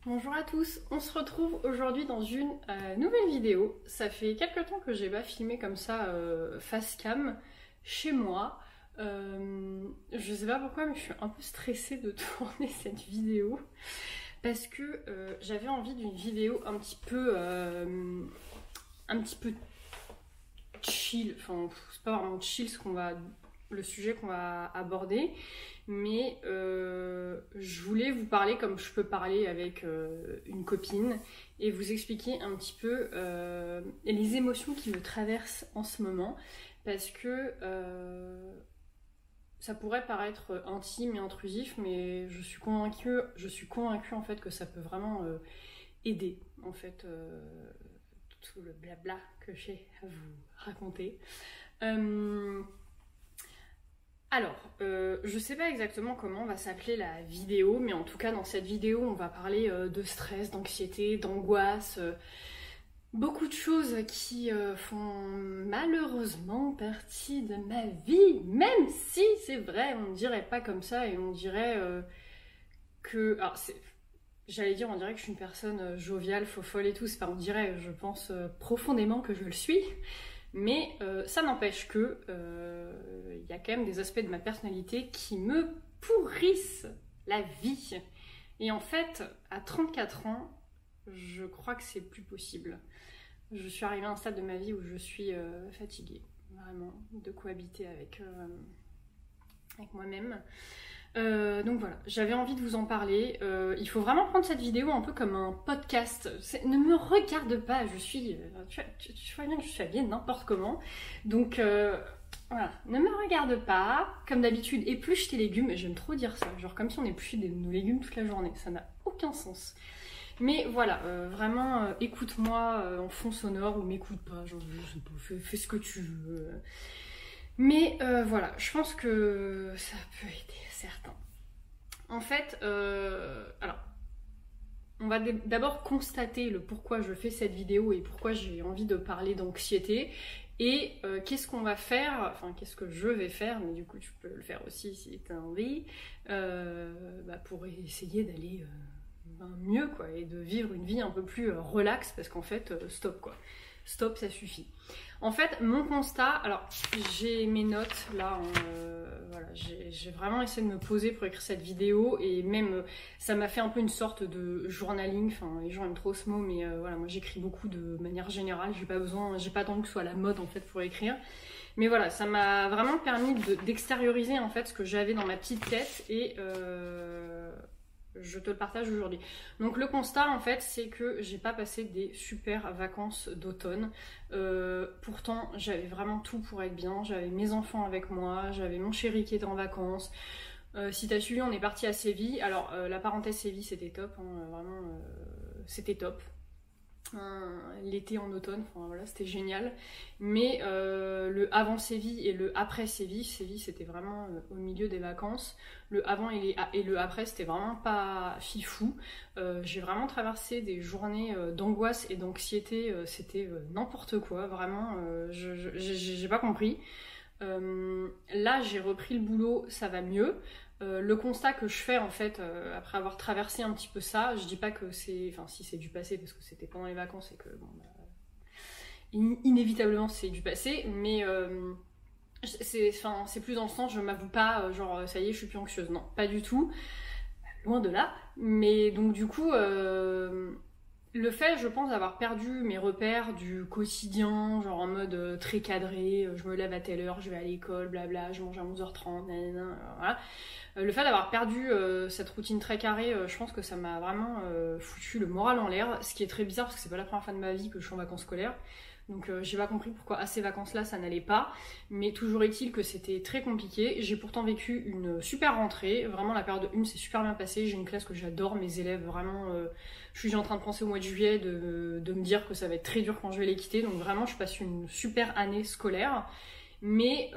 Bonjour à tous, on se retrouve aujourd'hui dans une nouvelle vidéo. Ça fait quelques temps que j'ai pas filmé comme ça face cam chez moi. Je sais pas pourquoi mais je suis un peu stressée de tourner cette vidéo parce que j'avais envie d'une vidéo un petit peu chill. Enfin c'est pas vraiment chill le sujet qu'on va aborder, mais je voulais vous parler comme je peux parler avec une copine et vous expliquer un petit peu les émotions qui me traversent en ce moment, parce que ça pourrait paraître intime et intrusif, mais je suis convaincue en fait que ça peut vraiment aider en fait tout le blabla que j'ai à vous raconter. Alors, je sais pas exactement comment va s'appeler la vidéo, mais en tout cas dans cette vidéo on va parler de stress, d'anxiété, d'angoisse, beaucoup de choses qui font malheureusement partie de ma vie, même si c'est vrai, on ne dirait pas comme ça et on dirait que... Alors j'allais dire on dirait que je suis une personne joviale, fofolle et tout, c'est pas on dirait, je pense profondément que je le suis. Mais ça n'empêche que y a quand même des aspects de ma personnalité qui me pourrissent la vie. Et en fait, à 34 ans, je crois que c'est plus possible. Je suis arrivée à un stade de ma vie où je suis fatiguée, vraiment, de cohabiter avec moi-même. Donc voilà, j'avais envie de vous en parler. Il faut vraiment prendre cette vidéo un peu comme un podcast. Ne me regarde pas, je suis... tu vois bien que je suis habillée n'importe comment. Donc voilà, ne me regarde pas. Comme d'habitude, épluche tes légumes. J'aime trop dire ça, genre comme si on épluchait nos légumes toute la journée. Ça n'a aucun sens. Mais voilà, vraiment, écoute-moi en fond sonore ou m'écoute pas. Genre, je sais pas, fais ce que tu veux. Mais voilà, je pense que ça peut aider certains. En fait, alors, on va d'abord constater le pourquoi je fais cette vidéo et pourquoi j'ai envie de parler d'anxiété. Et qu'est-ce qu'on va faire, enfin qu'est-ce que je vais faire, mais du coup tu peux le faire aussi si tu as envie, pour essayer d'aller mieux quoi, et de vivre une vie un peu plus relaxe, parce qu'en fait, stop quoi. Stop, ça suffit. En fait, mon constat, alors j'ai mes notes là, voilà, j'ai vraiment essayé de me poser pour écrire cette vidéo, et même ça m'a fait un peu une sorte de journaling. Enfin, les gens aiment trop ce mot, mais voilà, moi j'écris beaucoup de manière générale, j'ai pas attendu que ce soit la mode en fait pour écrire. Mais voilà, ça m'a vraiment permis d'extérioriser en fait ce que j'avais dans ma petite tête, et je te le partage aujourd'hui. Donc le constat en fait, c'est que j'ai pas passé des super vacances d'automne. Pourtant j'avais vraiment tout pour être bien. J'avais mes enfants avec moi, j'avais mon chéri qui était en vacances. Si t'as suivi, on est parti à Séville. Alors la parenthèse Séville, c'était top, hein, vraiment c'était top. L'été en automne, enfin voilà, c'était génial. Mais le avant Séville et le après Séville, c'était vraiment au milieu des vacances. Le avant et le après, c'était vraiment pas fifou. J'ai vraiment traversé des journées d'angoisse et d'anxiété, c'était n'importe quoi, vraiment, j'ai pas compris. Là, j'ai repris le boulot, ça va mieux. Le constat que je fais en fait après avoir traversé un petit peu ça, je dis pas que c'est, enfin si c'est du passé parce que c'était pendant les vacances et que bon, inévitablement c'est du passé, mais c'est plus dans le sens, je m'avoue pas genre ça y est je suis plus anxieuse, non pas du tout, loin de là. Mais donc du coup le fait, je pense, d'avoir perdu mes repères du quotidien, genre en mode très cadré, je me lève à telle heure, je vais à l'école, blabla, je mange à 11h30, nanana, voilà. Le fait d'avoir perdu cette routine très carrée, je pense que ça m'a vraiment foutu le moral en l'air, ce qui est très bizarre parce que c'est pas la première fois de ma vie que je suis en vacances scolaires. Donc j'ai pas compris pourquoi à ces vacances-là ça n'allait pas, mais toujours est-il que c'était très compliqué. J'ai pourtant vécu une super rentrée, vraiment la période 1 s'est super bien passée, j'ai une classe que j'adore, mes élèves vraiment, je suis déjà en train de penser au mois de juillet de me dire que ça va être très dur quand je vais les quitter, donc vraiment je passe une super année scolaire, mais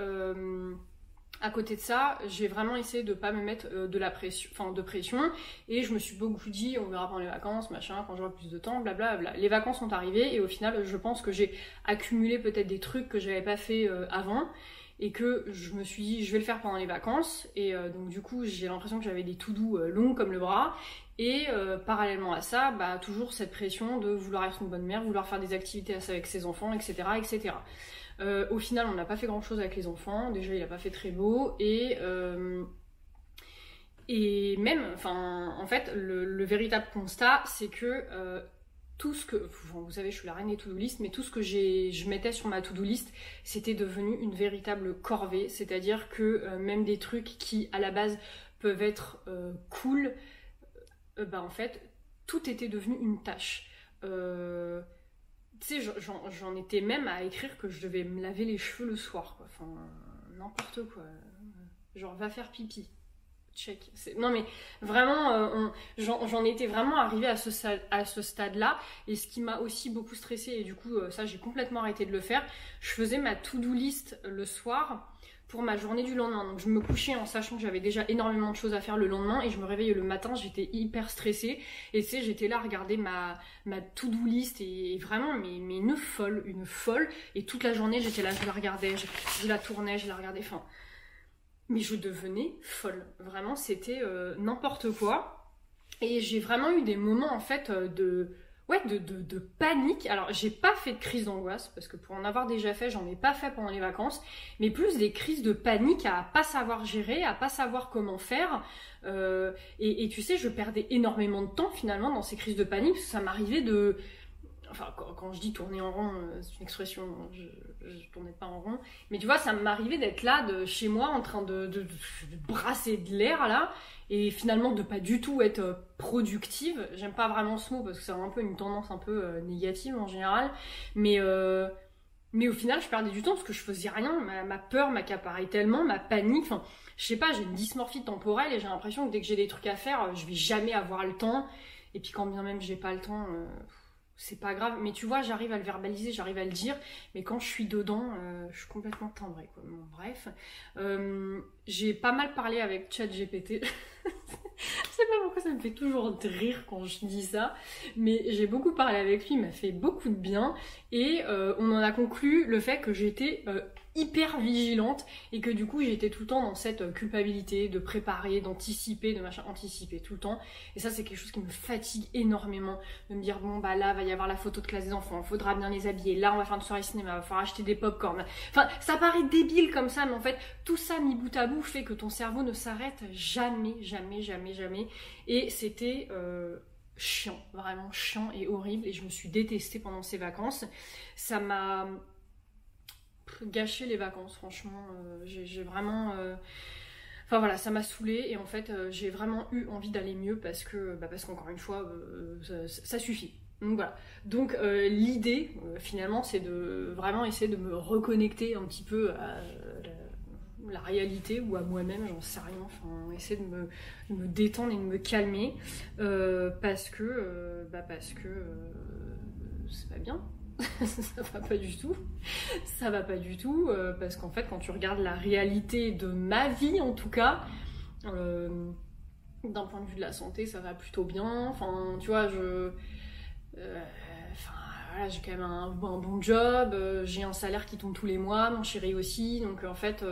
à côté de ça, j'ai vraiment essayé de pas me mettre de pression, et je me suis beaucoup dit on verra pendant les vacances, machin, quand j'aurai plus de temps, blablabla. Les vacances sont arrivées et au final je pense que j'ai accumulé peut-être des trucs que j'avais pas fait avant, et que je me suis dit je vais le faire pendant les vacances, et donc du coup j'ai l'impression que j'avais des to-do longs comme le bras, et parallèlement à ça, bah, toujours cette pression de vouloir être une bonne mère, vouloir faire des activités avec ses enfants, etc. etc. Au final on n'a pas fait grand chose avec les enfants, déjà il a pas fait très beau, et même, enfin, en fait, le véritable constat, c'est que tout ce que, vous savez, je suis la reine des to-do list, mais tout ce que je mettais sur ma to-do list, c'était devenu une véritable corvée. C'est-à-dire que même des trucs qui, à la base, peuvent être cool, bah en fait, tout était devenu une tâche. Tu sais, j'en étais même à écrire que je devais me laver les cheveux le soir, quoi. Enfin, n'importe quoi. Genre, va faire pipi. Check. Non mais vraiment, j'en étais vraiment arrivée à ce stade-là, et ce qui m'a aussi beaucoup stressée, et du coup ça j'ai complètement arrêté de le faire, je faisais ma to-do list le soir pour ma journée du lendemain. Donc je me couchais en sachant que j'avais déjà énormément de choses à faire le lendemain, et je me réveillais le matin, j'étais hyper stressée, et tu sais, j'étais là à regarder ma to-do list, et vraiment mais une folle, et toute la journée j'étais là, je la regardais, je la tournais, je la regardais, enfin... Mais je devenais folle. Vraiment, c'était n'importe quoi. Et j'ai vraiment eu des moments, en fait, de panique. Alors, j'ai pas fait de crise d'angoisse, parce que pour en avoir déjà fait, j'en ai pas fait pendant les vacances. Mais plus des crises de panique à pas savoir gérer, à pas savoir comment faire. Et tu sais, je perdais énormément de temps, finalement, dans ces crises de panique, parce que ça m'arrivait de... Enfin, quand je dis tourner en rond, c'est une expression, je tournais pas en rond. Mais tu vois, ça m'arrivait d'être là, chez moi, en train de brasser de l'air, là, et finalement de pas du tout être productive. J'aime pas vraiment ce mot, parce que c'est un peu une tendance un peu négative en général. Mais au final, je perdais du temps, parce que je faisais rien. Ma peur m'accaparait tellement, ma panique, enfin, je sais pas, j'ai une dysmorphie temporelle, et j'ai l'impression que dès que j'ai des trucs à faire, je vais jamais avoir le temps. Et puis quand bien même j'ai pas le temps... c'est pas grave, mais tu vois, j'arrive à le verbaliser, j'arrive à le dire, mais quand je suis dedans, je suis complètement timbrée, quoi. Bon, bref, j'ai pas mal parlé avec ChatGPT. Je sais pas pourquoi ça me fait toujours rire quand je dis ça, mais j'ai beaucoup parlé avec lui, il m'a fait beaucoup de bien, et on en a conclu le fait que j'étais hyper vigilante, et que du coup j'étais tout le temps dans cette culpabilité de préparer, d'anticiper, de machin, anticiper tout le temps, et ça c'est quelque chose qui me fatigue énormément, de me dire bon bah là va y avoir la photo de classe des enfants, il faudra bien les habiller, là on va faire une soirée cinéma, il va falloir acheter des pop-corn, enfin ça paraît débile comme ça, mais en fait tout ça mis bout à bout fait que ton cerveau ne s'arrête jamais, et c'était chiant, vraiment chiant et horrible, et je me suis détestée pendant ces vacances. Ça m'a gâché les vacances, franchement. J'ai vraiment... Enfin voilà, ça m'a saoulée, et en fait j'ai vraiment eu envie d'aller mieux, parce qu'encore une fois ça suffit. Donc voilà. Donc l'idée finalement c'est de vraiment essayer de me reconnecter un petit peu à la réalité, ou à moi-même, j'en sais rien, enfin essayer de me détendre et de me calmer, parce que c'est pas bien. Ça va pas du tout, parce qu'en fait quand tu regardes la réalité de ma vie, en tout cas d'un point de vue de la santé, ça va plutôt bien, enfin tu vois, voilà, j'ai quand même un bon job, j'ai un salaire qui tombe tous les mois, mon chéri aussi, donc en fait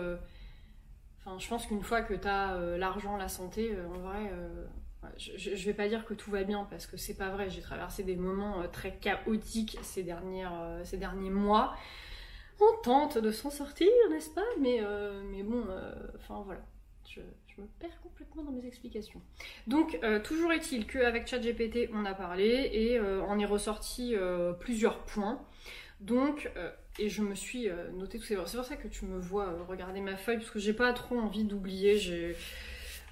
je pense qu'une fois que t'as l'argent, la santé, en vrai je vais pas dire que tout va bien, parce que c'est pas vrai, j'ai traversé des moments très chaotiques ces derniers mois. On tente de s'en sortir, n'est-ce pas, mais bon, voilà, je me perds complètement dans mes explications. Donc toujours est-il qu'avec ChatGPT on a parlé, et on est ressorti plusieurs points. Donc et je me suis noté tous ces... C'est pour ça que tu me vois regarder ma feuille, parce que j'ai pas trop envie d'oublier.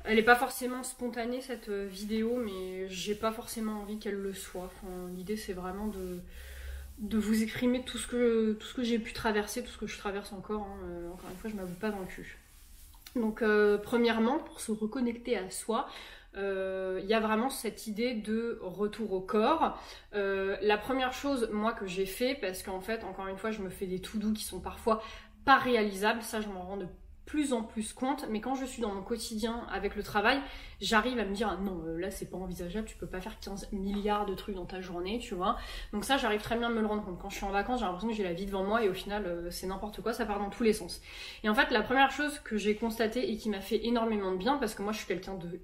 Elle est pas forcément spontanée cette vidéo, mais j'ai pas forcément envie qu'elle le soit. Enfin, l'idée c'est vraiment de vous exprimer tout ce que j'ai pu traverser, tout ce que je traverse encore. Encore une fois, je m'avoue pas dans le cul. Donc premièrement, pour se reconnecter à soi, il y a vraiment cette idée de retour au corps. La première chose, moi, que j'ai fait, parce qu'en fait, encore une fois, je me fais des to-do qui sont parfois pas réalisables, ça je m'en rends de plus en plus compte, mais quand je suis dans mon quotidien avec le travail, j'arrive à me dire, ah non, là c'est pas envisageable, tu peux pas faire 15 milliards de trucs dans ta journée, tu vois. Donc ça, j'arrive très bien à me le rendre compte. Quand je suis en vacances, j'ai l'impression que j'ai la vie devant moi et au final, c'est n'importe quoi, ça part dans tous les sens. Et en fait, la première chose que j'ai constatée et qui m'a fait énormément de bien, parce que moi je suis quelqu'un de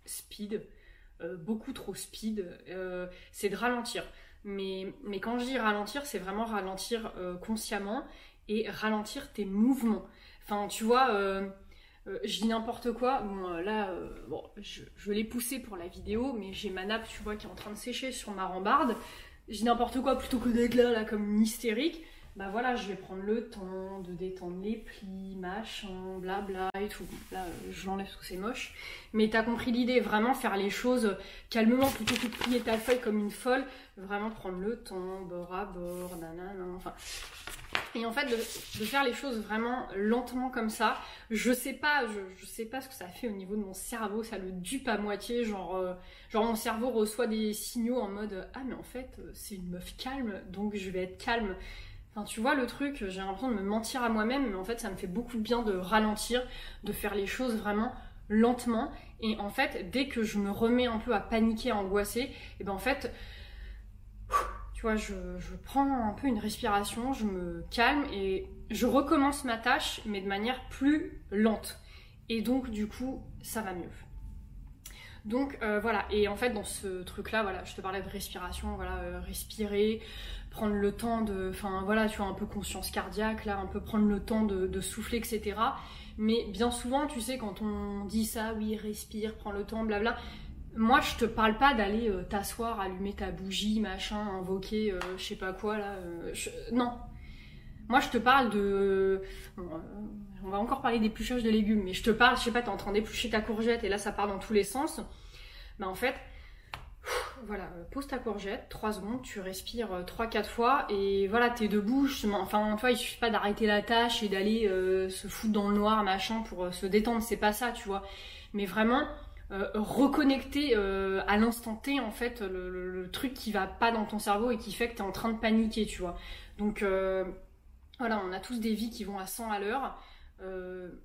speed, beaucoup trop speed, c'est de ralentir. Mais quand je dis ralentir, c'est vraiment ralentir consciemment et ralentir tes mouvements. Enfin, tu vois, je dis n'importe quoi. Bon, là, bon, je l'ai poussé pour la vidéo, mais j'ai ma nappe, tu vois, qui est en train de sécher sur ma rambarde. Je dis n'importe quoi plutôt que d'être là, comme une hystérique. Bah voilà, je vais prendre le temps de détendre les plis, machin, blabla et tout. Là, je l'enlève parce que c'est moche. Mais t'as compris l'idée, vraiment faire les choses calmement plutôt que de plier ta feuille comme une folle. Vraiment prendre le temps, bord à bord, nanana, enfin... Et en fait, de faire les choses vraiment lentement comme ça, je sais pas ce que ça fait au niveau de mon cerveau, ça le dupe à moitié, genre mon cerveau reçoit des signaux en mode « Ah mais en fait, c'est une meuf calme, donc je vais être calme ». Enfin, tu vois le truc, j'ai l'impression de me mentir à moi-même, mais en fait, ça me fait beaucoup de bien de ralentir, de faire les choses vraiment lentement. Et en fait, dès que je me remets un peu à paniquer, à angoisser, et ben en fait... Tu vois, je prends un peu une respiration, je me calme et je recommence ma tâche, mais de manière plus lente. Et donc, du coup, ça va mieux. Donc, voilà. Et en fait, dans ce truc-là, voilà, je te parlais de respiration, voilà, respirer, prendre le temps de... Enfin, voilà, tu vois, un peu conscience cardiaque, là, un peu prendre le temps de souffler, etc. Mais bien souvent, tu sais, quand on dit ça, oui, respire, prends le temps, blabla... Moi, je te parle pas d'aller t'asseoir, allumer ta bougie, machin, invoquer je sais pas quoi là. Non. Moi, je te parle de... on va encore parler d'épluchage de légumes, mais je te parle, je sais pas, t'es en train d'éplucher ta courgette et là, ça part dans tous les sens. Bah en fait, voilà, pose ta courgette, 3 secondes, tu respires 3-4 fois et voilà, t'es debout. Enfin, tu vois, il suffit pas d'arrêter la tâche et d'aller se foutre dans le noir, machin, pour se détendre, c'est pas ça, tu vois. Mais vraiment... reconnecter à l'instant T en fait le truc qui va pas dans ton cerveau et qui fait que t'es en train de paniquer, tu vois. Donc voilà, on a tous des vies qui vont à 100 à l'heure.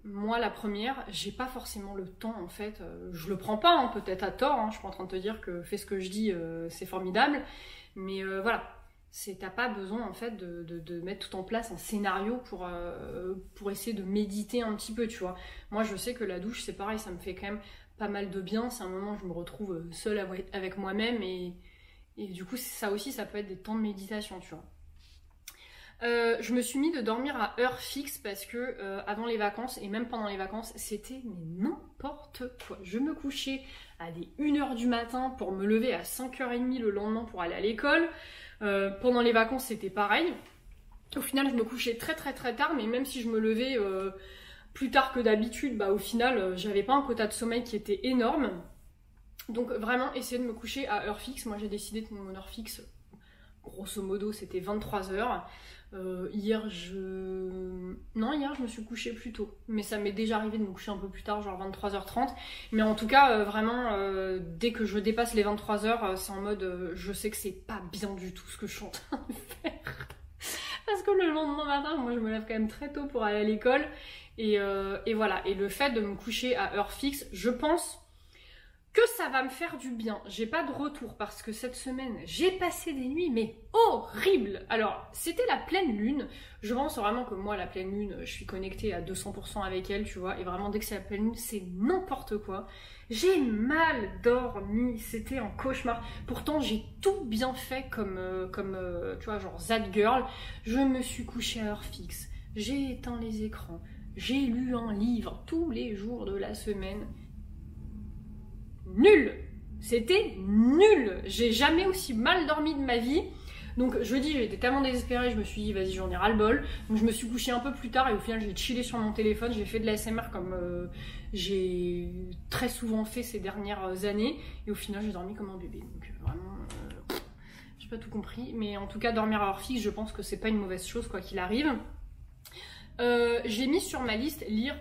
Moi la première, j'ai pas forcément le temps en fait, je le prends pas, hein, peut-être à tort, hein, je suis pas en train de te dire que fais ce que je dis, c'est formidable, mais voilà. T'as pas besoin en fait de mettre tout en place un scénario pour essayer de méditer un petit peu, tu vois. Moi je sais que la douche c'est pareil, ça me fait quand même pas mal de bien, c'est un moment où je me retrouve seule avec moi-même et du coup ça aussi ça peut être des temps de méditation, tu vois. Je me suis mis de dormir à heure fixe parce que avant les vacances et même pendant les vacances c'était mais n'importe quoi. Je me couchais à des 1h du matin pour me lever à 5h30 le lendemain pour aller à l'école. Pendant les vacances c'était pareil. Au final je me couchais très très très tard, mais même si je me levais plus tard que d'habitude, bah au final j'avais pas un quota de sommeil qui était énorme. Donc vraiment essayer de me coucher à heure fixe. Moi j'ai décidé que mon heure fixe, grosso modo c'était 23h. Hier je me suis couchée plus tôt, mais ça m'est déjà arrivé de me coucher un peu plus tard, genre 23h30. Mais en tout cas vraiment dès que je dépasse les 23h, c'est en mode je sais que c'est pas bien du tout ce que je suis en train de faire. Parce que le lendemain matin, moi je me lève quand même très tôt pour aller à l'école. Et voilà, et le fait de me coucher à heure fixe, je pense que ça va me faire du bien. J'ai pas de retour parce que cette semaine, j'ai passé des nuits mais horribles. Alors, c'était la pleine lune. Je pense vraiment que moi, la pleine lune, je suis connectée à 200% avec elle, tu vois. Et vraiment, dès que c'est la pleine lune, c'est n'importe quoi. J'ai mal dormi, c'était un cauchemar. Pourtant, j'ai tout bien fait comme tu vois, genre That Girl. Je me suis couchée à heure fixe. J'ai éteint les écrans. J'ai lu un livre tous les jours de la semaine. Nul! C'était nul! J'ai jamais aussi mal dormi de ma vie. Donc jeudi, j'étais tellement désespérée, je me suis dit vas-y, j'en ai ras le bol. Donc je me suis couchée un peu plus tard et au final j'ai chillé sur mon téléphone, j'ai fait de la l'ASMR comme j'ai très souvent fait ces dernières années. Et au final j'ai dormi comme un bébé. Donc vraiment, j'ai pas tout compris. Mais en tout cas, dormir à heure fixe, je pense que c'est pas une mauvaise chose quoi qu'il arrive. J'ai mis sur ma liste lire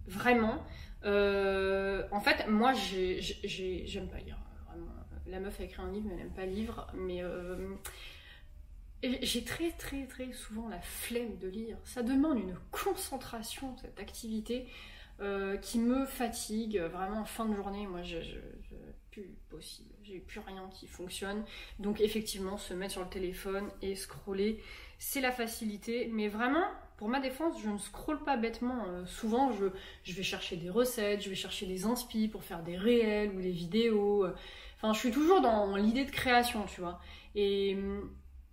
vraiment. En fait, moi, j'aime pas lire. Vraiment. La meuf a écrit un livre, mais elle n'aime pas lire. Mais j'ai très très très souvent la flemme de lire. Ça demande une concentration, cette activité, qui me fatigue vraiment en fin de journée. Moi, plus possible. J'ai plus rien qui fonctionne. Donc effectivement, se mettre sur le téléphone et scroller, c'est la facilité. Mais vraiment, pour ma défense, je ne scrolle pas bêtement. Souvent, je vais chercher des recettes, je vais chercher des inspi pour faire des réels ou des vidéos. Enfin, je suis toujours dans l'idée de création, tu vois. Et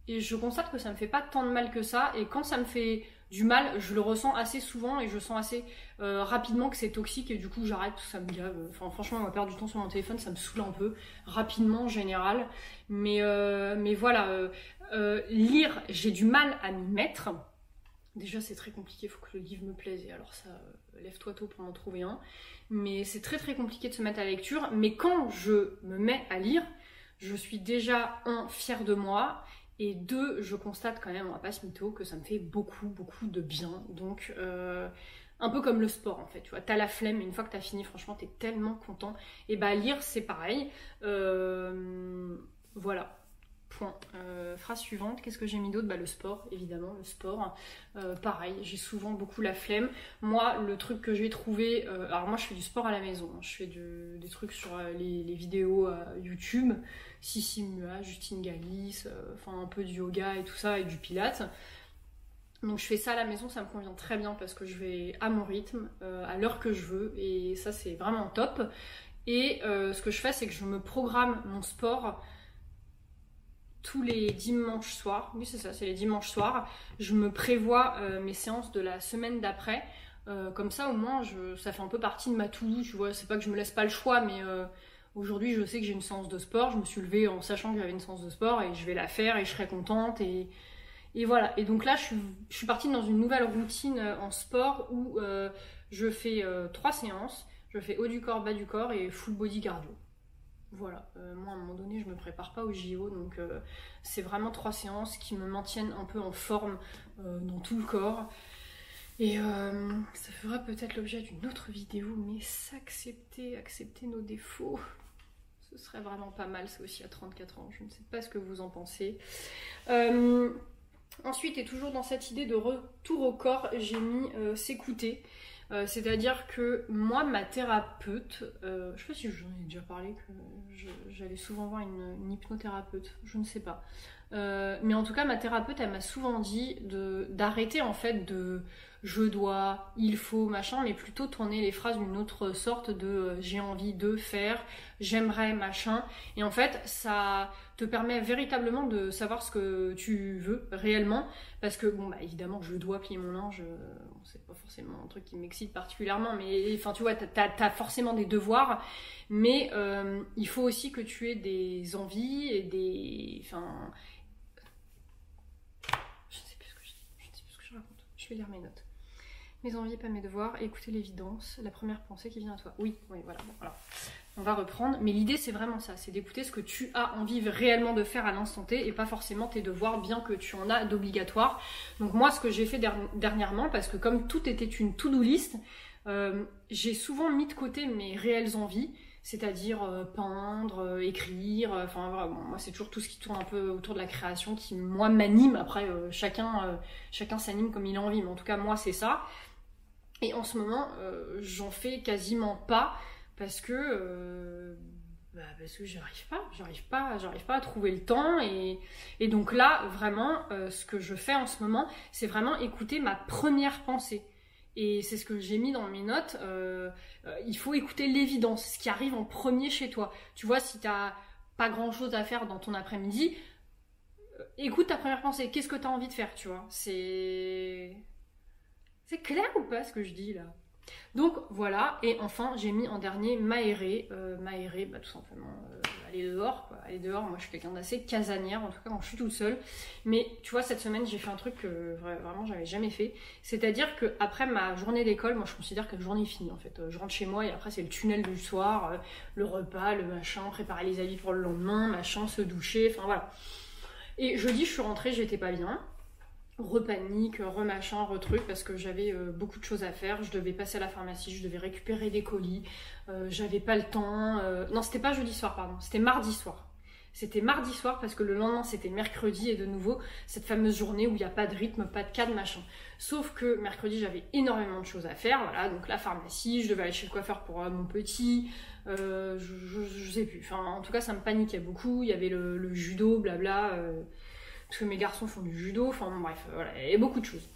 je constate que ça me fait pas tant de mal que ça. Et quand ça me fait du mal, je le ressens assez souvent et je sens assez rapidement que c'est toxique et du coup j'arrête, ça me gave. Enfin, franchement, on va perdre du temps sur mon téléphone, ça me saoule un peu, rapidement en général. Mais voilà, lire, j'ai du mal à m'y mettre. Déjà, c'est très compliqué, il faut que le livre me plaise et alors ça, lève-toi tôt pour en trouver un. Mais c'est très très compliqué de se mettre à la lecture. Mais quand je me mets à lire, je suis déjà fière de moi. Et 2, je constate quand même, on va pas se mytho, que ça me fait beaucoup, beaucoup de bien. Donc, un peu comme le sport en fait, tu vois, t'as la flemme, mais une fois que t'as fini, franchement, t'es tellement content. Et bah, lire, c'est pareil. Voilà. Point. Phrase suivante, qu'est-ce que j'ai mis d'autre? Bah, le sport, évidemment, le sport. Pareil, j'ai souvent beaucoup la flemme. Moi, le truc que je vais trouver... alors moi, je fais du sport à la maison. Je fais des trucs sur les vidéos YouTube. Sissi Mua, Justine Galis, enfin un peu du yoga et tout ça, et du pilates. Donc je fais ça à la maison, ça me convient très bien parce que je vais à mon rythme, à l'heure que je veux. Et ça, c'est vraiment top. Et ce que je fais, c'est que je me programme mon sport... tous les dimanches soirs, oui c'est ça, c'est les dimanches soirs, je me prévois mes séances de la semaine d'après, comme ça au moins ça fait un peu partie de ma to-do, tu vois, c'est pas que je me laisse pas le choix, mais aujourd'hui je sais que j'ai une séance de sport, je me suis levée en sachant que j'avais une séance de sport et je vais la faire et je serai contente et voilà. Et donc là je suis partie dans une nouvelle routine en sport où je fais 3 séances, je fais haut du corps, bas du corps et full body cardio. Voilà, moi à un moment donné je me prépare pas au JO, donc c'est vraiment 3 séances qui me maintiennent un peu en forme dans tout le corps. Et ça fera peut-être l'objet d'une autre vidéo, mais accepter nos défauts, ce serait vraiment pas mal, c'est aussi à 34 ans, je ne sais pas ce que vous en pensez. Ensuite, et toujours dans cette idée de retour au corps, j'ai mis s'écouter. C'est-à-dire que moi, ma thérapeute, je sais pas si j'en ai déjà parlé, que j'allais souvent voir une hypnothérapeute, je ne sais pas. Mais en tout cas, ma thérapeute, elle m'a souvent dit d'arrêter en fait de je dois, il faut, machin, mais plutôt tourner les phrases d'une autre sorte de j'ai envie de faire, j'aimerais, machin. Et en fait, ça te permet véritablement de savoir ce que tu veux réellement. Parce que, bon, bah évidemment, je dois plier mon linge, c'est pas forcément un truc qui m'excite particulièrement, mais enfin, tu vois, t'as forcément des devoirs, mais il faut aussi que tu aies des envies et des. Enfin. Je ne sais plus ce que je dis, je ne sais plus ce que je raconte. Je vais lire mes notes. Mes envies, pas mes devoirs, écouter l'évidence, la première pensée qui vient à toi. Oui, voilà, bon, voilà. On va reprendre, mais l'idée c'est vraiment ça, c'est d'écouter ce que tu as envie réellement de faire à l'instant T et pas forcément tes devoirs, bien que tu en as d'obligatoire. Donc moi, ce que j'ai fait dernièrement, parce que comme tout était une to-do list, j'ai souvent mis de côté mes réelles envies, c'est-à-dire peindre, écrire, enfin voilà, bon, moi c'est toujours tout ce qui tourne un peu autour de la création qui moi m'anime. Après chacun s'anime comme il a envie, mais en tout cas moi c'est ça. Et en ce moment j'en fais quasiment pas parce que j'arrive pas à trouver le temps et donc là vraiment ce que je fais en ce moment c'est vraiment écouter ma première pensée. Et c'est ce que j'ai mis dans mes notes, il faut écouter l'évidence, ce qui arrive en premier chez toi. Tu vois, si t'as pas grand chose à faire dans ton après-midi, écoute ta première pensée, qu'est-ce que t'as envie de faire, tu vois. C'est clair ou pas ce que je dis là? Donc voilà, et enfin j'ai mis en dernier m'aérer, bah, tout simplement aller dehors, quoi. Aller dehors, moi je suis quelqu'un d'assez casanière, en tout cas quand je suis toute seule, mais tu vois cette semaine j'ai fait un truc que vraiment j'avais jamais fait, c'est-à-dire que après ma journée d'école, moi je considère que la journée est finie en fait, je rentre chez moi et après c'est le tunnel du soir, le repas, le machin, préparer les habits pour le lendemain, machin, se doucher, enfin voilà. Et jeudi je suis rentrée, j'étais pas bien, repanique, remachin, retruc, parce que j'avais beaucoup de choses à faire, je devais passer à la pharmacie, je devais récupérer des colis, j'avais pas le temps, non c'était pas jeudi soir pardon, c'était mardi soir. C'était mardi soir parce que le lendemain c'était mercredi et de nouveau cette fameuse journée où il n'y a pas de rythme, pas de cadre, machin. Sauf que mercredi j'avais énormément de choses à faire, voilà, donc la pharmacie, je devais aller chez le coiffeur pour mon petit, je sais plus, enfin en tout cas ça me paniquait beaucoup, il y avait le judo, blabla, parce que mes garçons font du judo, enfin bon, bref, voilà, il y avait beaucoup de choses.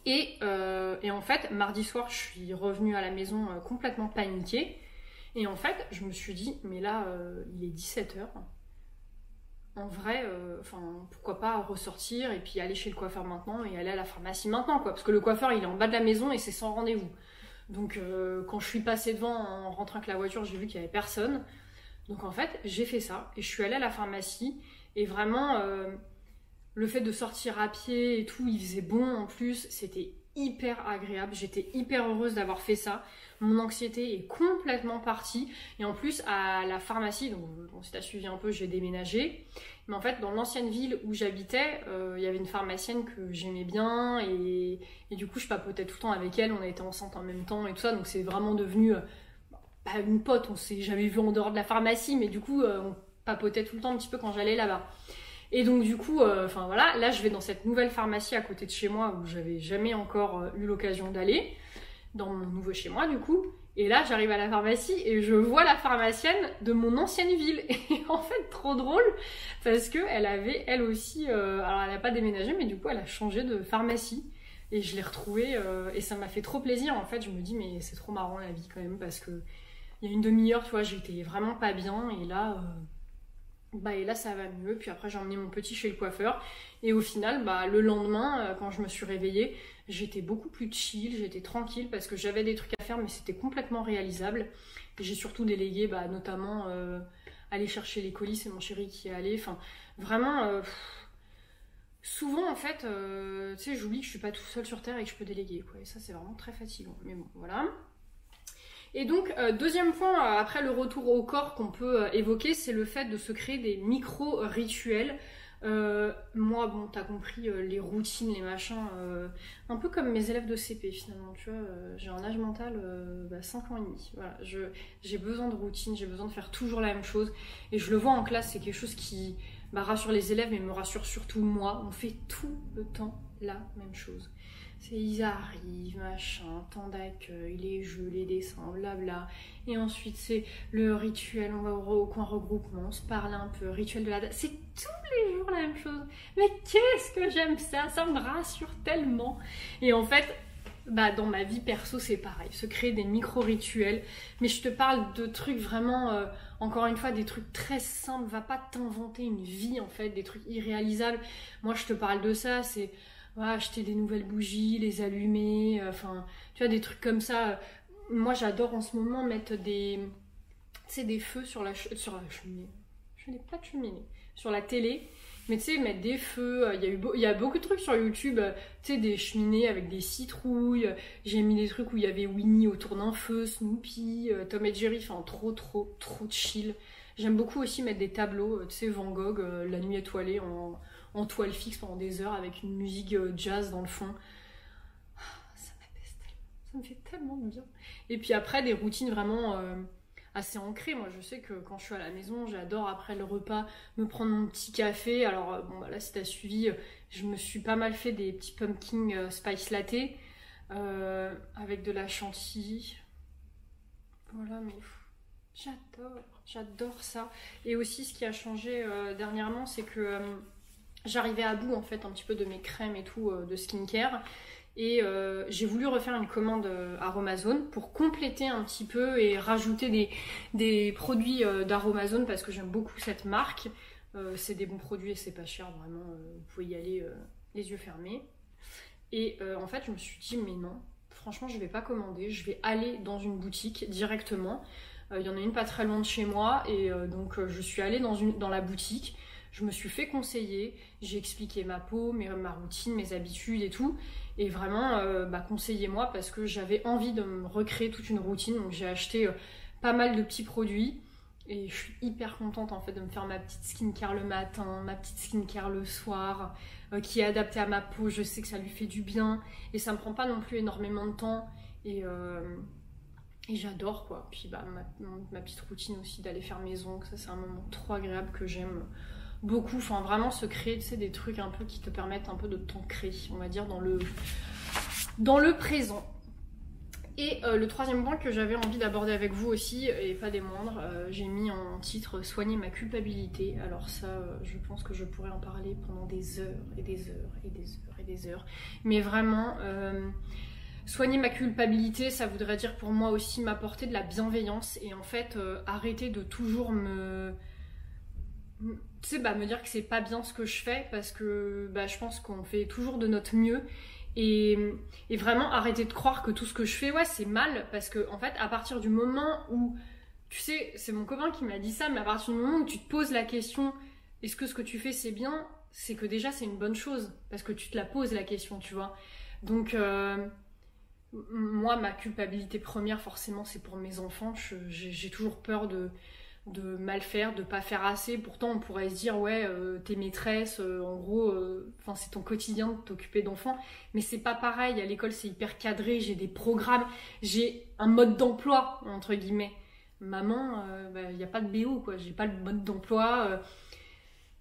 Et en fait, mardi soir, je suis revenue à la maison complètement paniquée. Et en fait, je me suis dit, mais là, il est 17h. En vrai, pourquoi pas ressortir et puis aller chez le coiffeur maintenant et aller à la pharmacie maintenant, quoi. Parce que le coiffeur, il est en bas de la maison et c'est sans rendez-vous. Donc, quand je suis passée devant en rentrant avec la voiture, j'ai vu qu'il n'y avait personne. Donc, en fait, j'ai fait ça et je suis allée à la pharmacie. Et vraiment, le fait de sortir à pied et tout, il faisait bon en plus. C'était hyper agréable. J'étais hyper heureuse d'avoir fait ça. Mon anxiété est complètement partie. Et en plus, à la pharmacie, donc si t'as suivi un peu, j'ai déménagé. Mais en fait, dans l'ancienne ville où j'habitais, il y avait une pharmacienne que j'aimais bien. Et du coup, je papotais tout le temps avec elle. On a été enceinte en même temps et tout ça. Donc c'est vraiment devenu, pas une pote. On s'est jamais vu en dehors de la pharmacie. Mais du coup, on papotait tout le temps un petit peu quand j'allais là-bas. Et donc du coup, voilà, là je vais dans cette nouvelle pharmacie à côté de chez moi où j'avais jamais encore eu l'occasion d'aller. Dans mon nouveau chez moi du coup, et là j'arrive à la pharmacie et je vois la pharmacienne de mon ancienne ville, et en fait trop drôle parce que elle avait elle aussi, alors elle n'a pas déménagé mais du coup elle a changé de pharmacie et je l'ai retrouvée et ça m'a fait trop plaisir en fait. Je me dis mais c'est trop marrant la vie quand même, parce que il y a une demi-heure tu vois j'étais vraiment pas bien et là ça va mieux. Puis après j'ai emmené mon petit chez le coiffeur et au final le lendemain quand je me suis réveillée, j'étais beaucoup plus chill, j'étais tranquille parce que j'avais des trucs à faire mais c'était complètement réalisable. Et j'ai surtout délégué notamment aller chercher les colis, c'est mon chéri qui est allé. Enfin vraiment souvent en fait tu sais j'oublie que je suis pas tout seul sur terre et que je peux déléguer quoi. Et ça c'est vraiment très fatigant. Mais bon voilà. Et donc, deuxième point, après le retour au corps qu'on peut évoquer, c'est le fait de se créer des micro-rituels. Moi, bon, t'as compris, les routines, les machins, un peu comme mes élèves de CP finalement, tu vois, j'ai un âge mental 5 ans et demi. Voilà, j'ai besoin de routine, j'ai besoin de faire toujours la même chose. Et je le vois en classe, c'est quelque chose qui rassure les élèves, mais me rassure surtout moi. On fait tout le temps la même chose. Ils arrivent, machin, temps d'accueil, les jeux, les dessins, blabla. Et ensuite, c'est le rituel, on va au coin regroupement, on se parle un peu, rituel de la date. C'est tous les jours la même chose. Mais qu'est-ce que j'aime ça, ça me rassure tellement. Et en fait, dans ma vie perso, c'est pareil, se créer des micro-rituels. Mais je te parle de trucs vraiment, encore une fois, des trucs très simples. Va pas t'inventer une vie, en fait, des trucs irréalisables. Moi, je te parle de ça, c'est... acheter des nouvelles bougies, les allumer, tu vois, des trucs comme ça. Moi, j'adore en ce moment mettre des feux sur la cheminée. Je n'ai pas de cheminée. Sur la télé. Mais tu sais, mettre des feux. Il y a beaucoup de trucs sur YouTube. Tu sais, des cheminées avec des citrouilles. J'ai mis des trucs où il y avait Winnie autour d'un feu, Snoopy, Tom et Jerry. Enfin, trop chill. J'aime beaucoup aussi mettre des tableaux. Tu sais, Van Gogh, La nuit étoilée en toile fixe pendant des heures avec une musique jazz dans le fond. Ça m'apaise tellement, ça me fait tellement de bien. Et puis après, des routines vraiment assez ancrées. Moi, je sais que quand je suis à la maison, j'adore après le repas me prendre mon petit café. Alors là, si t'as suivi, je me suis pas mal fait des petits pumpkin spice latte avec de la chantilly. Voilà, mais j'adore ça. Et aussi, ce qui a changé dernièrement, c'est que j'arrivais à bout en fait un petit peu de mes crèmes et tout de skincare, et j'ai voulu refaire une commande Aromazone pour compléter un petit peu et rajouter des produits d'Aromazone parce que j'aime beaucoup cette marque. C'est des bons produits et c'est pas cher vraiment, vous pouvez y aller les yeux fermés. Et en fait je me suis dit mais non, franchement je vais pas commander, je vais aller dans une boutique directement. Il y en a une pas très loin de chez moi et donc je suis allée dans la boutique. Je me suis fait conseiller, j'ai expliqué ma peau, ma routine, mes habitudes et tout. Et vraiment, conseillez-moi parce que j'avais envie de me recréer toute une routine. Donc j'ai acheté pas mal de petits produits. Et je suis hyper contente en fait de me faire ma petite skincare le matin, ma petite skincare le soir, qui est adaptée à ma peau. Je sais que ça lui fait du bien. Et ça me prend pas non plus énormément de temps. Et Et j'adore quoi. Puis bah ma petite routine aussi d'aller faire mes ongles, ça c'est un moment trop agréable que j'aime beaucoup. Enfin vraiment se créer, tu sais, des trucs un peu qui te permettent un peu de t'ancrer, on va dire, dans le présent. Et le troisième point que j'avais envie d'aborder avec vous aussi, et pas des moindres, j'ai mis en titre soigner ma culpabilité. Alors ça, je pense que je pourrais en parler pendant des heures et des heures et des heures et des heures. Mais vraiment, soigner ma culpabilité, ça voudrait dire pour moi aussi m'apporter de la bienveillance et en fait arrêter de toujours me dire que c'est pas bien ce que je fais parce que je pense qu'on fait toujours de notre mieux. Et vraiment arrêter de croire que tout ce que je fais, ouais, c'est mal, parce que en fait, à partir du moment où, tu sais, c'est mon copain qui m'a dit ça, mais à partir du moment où tu te poses la question, est-ce que ce que tu fais c'est bien, c'est que déjà c'est une bonne chose, parce que tu te la poses la question, tu vois. Donc, moi, ma culpabilité première, forcément, c'est pour mes enfants. J'ai toujours peur de mal faire, de pas faire assez. Pourtant, on pourrait se dire, ouais, t'es maîtresse, en gros, c'est ton quotidien de t'occuper d'enfants. Mais c'est pas pareil. À l'école, c'est hyper cadré. J'ai des programmes, j'ai un mode d'emploi, entre guillemets. Maman, y a pas de BO, quoi. J'ai pas le mode d'emploi.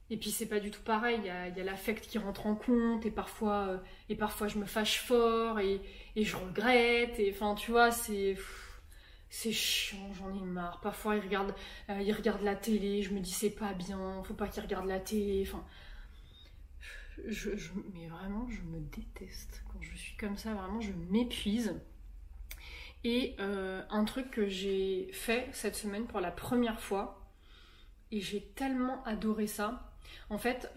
Et puis, c'est pas du tout pareil. Il y a l'affect qui rentre en compte. Et parfois, je me fâche fort et je regrette. Et enfin, tu vois, c'est chiant, j'en ai marre. Parfois, ils regardent la télé, je me dis c'est pas bien, faut pas qu'ils regardent la télé. Enfin, mais vraiment, je me déteste. Quand je suis comme ça, vraiment, je m'épuise. Et un truc que j'ai fait cette semaine pour la première fois, et j'ai tellement adoré ça. En fait,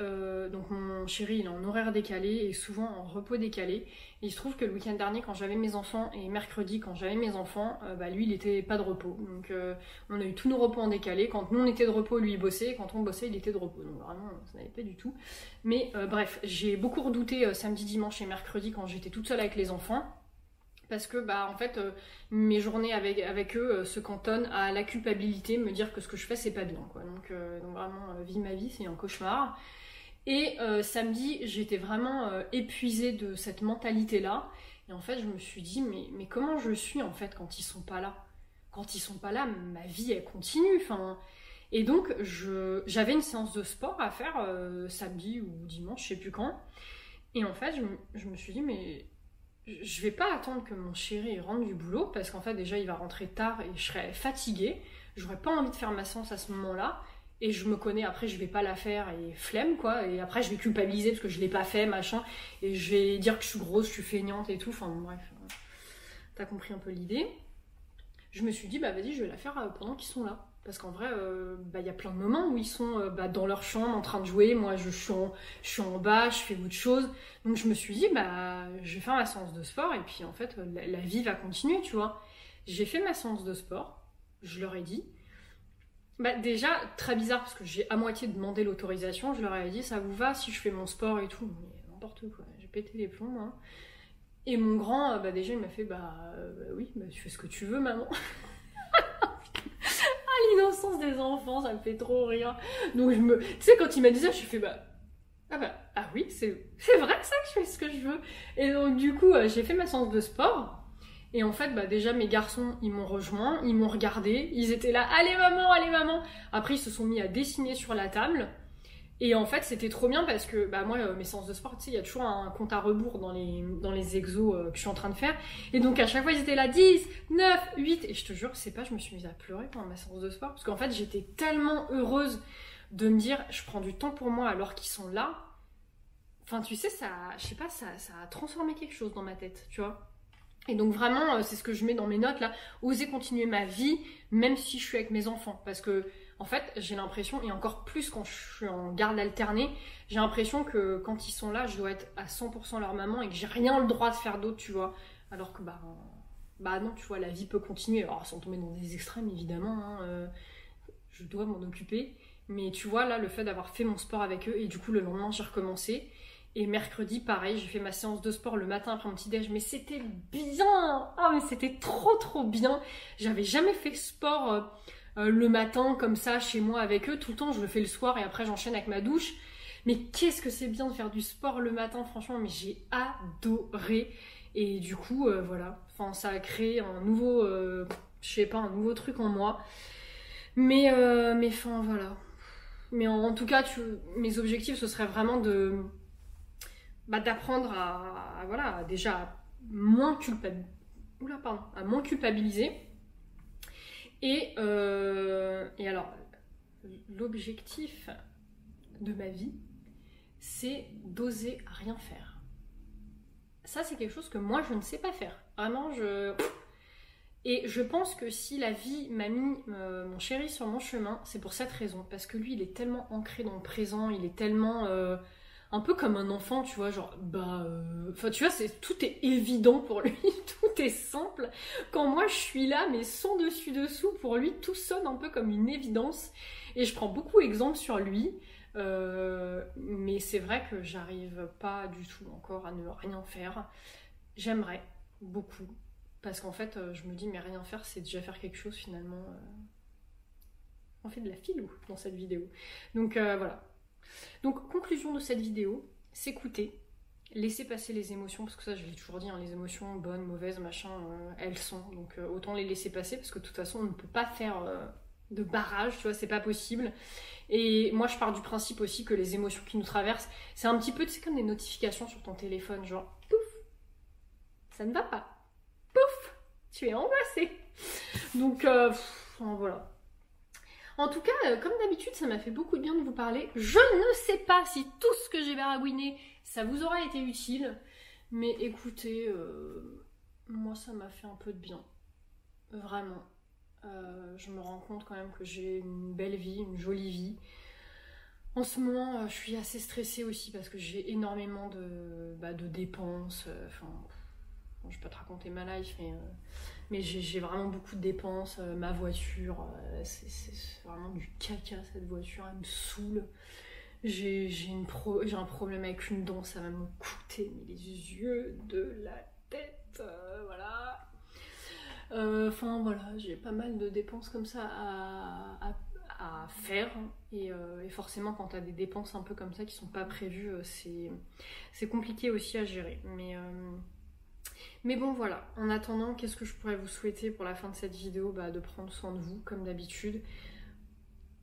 donc mon chéri il est en horaire décalé et souvent en repos décalé. Et il se trouve que le week-end dernier quand j'avais mes enfants et mercredi quand j'avais mes enfants, lui il était pas de repos. Donc on a eu tous nos repos en décalé. Quand nous on était de repos, lui il bossait. Et quand on bossait, il était de repos. Donc vraiment ça n'allait pas du tout. Mais bref, j'ai beaucoup redouté samedi, dimanche et mercredi quand j'étais toute seule avec les enfants. Parce que en fait mes journées avec eux se cantonnent à la culpabilité, me dire que ce que je fais c'est pas bien quoi. Donc vraiment vivre ma vie c'est un cauchemar. Et samedi j'étais vraiment épuisée de cette mentalité là et en fait je me suis dit mais comment je suis en fait quand ils sont pas là. Quand ils sont pas là ma vie elle continue. Et donc j'avais une séance de sport à faire samedi ou dimanche je sais plus quand et en fait je me suis dit mais je vais pas attendre que mon chéri rentre du boulot parce qu'en fait déjà il va rentrer tard et je serai fatiguée. J'aurais pas envie de faire ma séance à ce moment-là et je me connais, après je vais pas la faire et flemme quoi, et après je vais culpabiliser parce que je l'ai pas fait machin et je vais dire que je suis grosse, je suis feignante et tout, enfin bref, t'as compris un peu l'idée. Je me suis dit vas-y je vais la faire pendant qu'ils sont là. Parce qu'en vrai, y a plein de moments où ils sont dans leur chambre en train de jouer. Moi, je suis en bas, je fais autre chose. Donc, je me suis dit, je vais faire ma séance de sport. Et puis, en fait, la vie va continuer, tu vois. J'ai fait ma séance de sport. Je leur ai dit. Déjà, très bizarre, parce que j'ai à moitié demandé l'autorisation. Je leur ai dit, ça vous va si je fais mon sport et tout. Mais n'importe quoi. J'ai pété les plombs, hein. Et mon grand, déjà, il m'a fait, oui, tu fais ce que tu veux, maman. L'innocence des enfants, ça me fait trop rire. Donc tu sais, quand il m'a dit ça, je suis fait ah oui, c'est vrai ça que je fais ce que je veux. Et donc du coup, j'ai fait ma séance de sport. Et en fait, déjà mes garçons, ils m'ont rejoint, ils m'ont regardé, ils étaient là, allez maman, allez maman. Après, ils se sont mis à dessiner sur la table. Et en fait, c'était trop bien parce que moi, mes séances de sport, tu sais, il y a toujours un compte à rebours dans les exos que je suis en train de faire. Et donc, à chaque fois, ils étaient là 10, 9, 8. Et je te jure, je me suis mise à pleurer pendant ma séance de sport. Parce qu'en fait, j'étais tellement heureuse de me dire, je prends du temps pour moi alors qu'ils sont là. Enfin, tu sais, ça a transformé quelque chose dans ma tête, tu vois. Et donc vraiment, c'est ce que je mets dans mes notes là, oser continuer ma vie, même si je suis avec mes enfants. Parce que en fait, j'ai l'impression, et encore plus quand je suis en garde alternée, j'ai l'impression que quand ils sont là, je dois être à 100% leur maman et que j'ai rien le droit de faire d'autre, tu vois. Alors que non, tu vois, la vie peut continuer. Alors sans tomber dans des extrêmes, évidemment, hein, je dois m'en occuper. Mais tu vois, là, le fait d'avoir fait mon sport avec eux, et du coup, le lendemain, j'ai recommencé. Et mercredi, pareil, j'ai fait ma séance de sport le matin après mon petit-déj. Mais c'était bien! Ah, mais c'était trop, trop bien! J'avais jamais fait sport le matin comme ça chez moi avec eux. Tout le temps, je le fais le soir et après, j'enchaîne avec ma douche. Mais qu'est-ce que c'est bien de faire du sport le matin, franchement. Mais j'ai adoré. Et du coup, voilà. Enfin, ça a créé un nouveau je sais pas, un nouveau truc en moi. Mais enfin, voilà. Mais en tout cas, mes objectifs, ce serait vraiment d'apprendre voilà, déjà à moins à moins culpabiliser. Et alors, l'objectif de ma vie, c'est d'oser rien faire. Ça, c'est quelque chose que moi, je ne sais pas faire. Vraiment, Et je pense que si la vie m'a mis mon chéri sur mon chemin, c'est pour cette raison. Parce que lui, il est tellement ancré dans le présent, il est tellement... un peu comme un enfant, tu vois, genre, enfin, tu vois, tout est évident pour lui, tout est simple. Quand moi, je suis là, mais sans dessus-dessous, pour lui, tout sonne un peu comme une évidence. Et je prends beaucoup d'exemples sur lui. Mais c'est vrai que j'arrive pas du tout encore à ne rien faire. J'aimerais beaucoup. Parce qu'en fait, je me dis, mais rien faire, c'est déjà faire quelque chose finalement. On fait de la filou dans cette vidéo. Donc voilà. Donc, conclusion de cette vidéo, s'écouter, laisser passer les émotions, parce que ça, je l'ai toujours dit, hein, les émotions bonnes, mauvaises, machin, elles sont. Donc, autant les laisser passer, parce que de toute façon, on ne peut pas faire de barrage, tu vois, c'est pas possible. Et moi, je pars du principe aussi que les émotions qui nous traversent, c'est un petit peu, c'est comme des notifications sur ton téléphone, genre, pouf, ça ne va pas. Pouf, tu es angoissé. Donc, voilà. En tout cas, comme d'habitude, ça m'a fait beaucoup de bien de vous parler. Je ne sais pas si tout ce que j'ai baragouiné, ça vous aura été utile. Mais écoutez, moi ça m'a fait un peu de bien. Vraiment. Je me rends compte quand même que j'ai une belle vie, une jolie vie. En ce moment, je suis assez stressée aussi parce que j'ai énormément de dépenses. Enfin, bon, je vais pas te raconter ma life, mais j'ai vraiment beaucoup de dépenses. Ma voiture, c'est vraiment du caca cette voiture, elle me saoule. J'ai un problème avec une dent, ça va me coûter mais les yeux de la tête, voilà. Enfin voilà, j'ai pas mal de dépenses comme ça à faire et forcément quand t'as des dépenses un peu comme ça qui sont pas prévues, c'est compliqué aussi à gérer. Mais bon voilà, en attendant, qu'est-ce que je pourrais vous souhaiter pour la fin de cette vidéo? De prendre soin de vous comme d'habitude.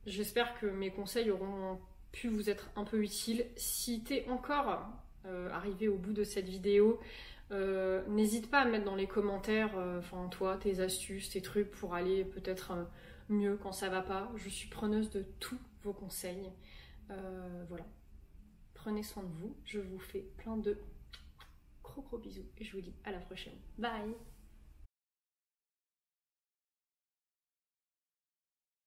J'espère que mes conseils auront pu vous être un peu utiles. Si t'es encore arrivé au bout de cette vidéo, n'hésite pas à mettre dans les commentaires toi, tes astuces, tes trucs pour aller peut-être mieux quand ça va pas. Je suis preneuse de tous vos conseils. Voilà. Prenez soin de vous. Je vous fais plein de gros bisous et je vous dis à la prochaine. Bye!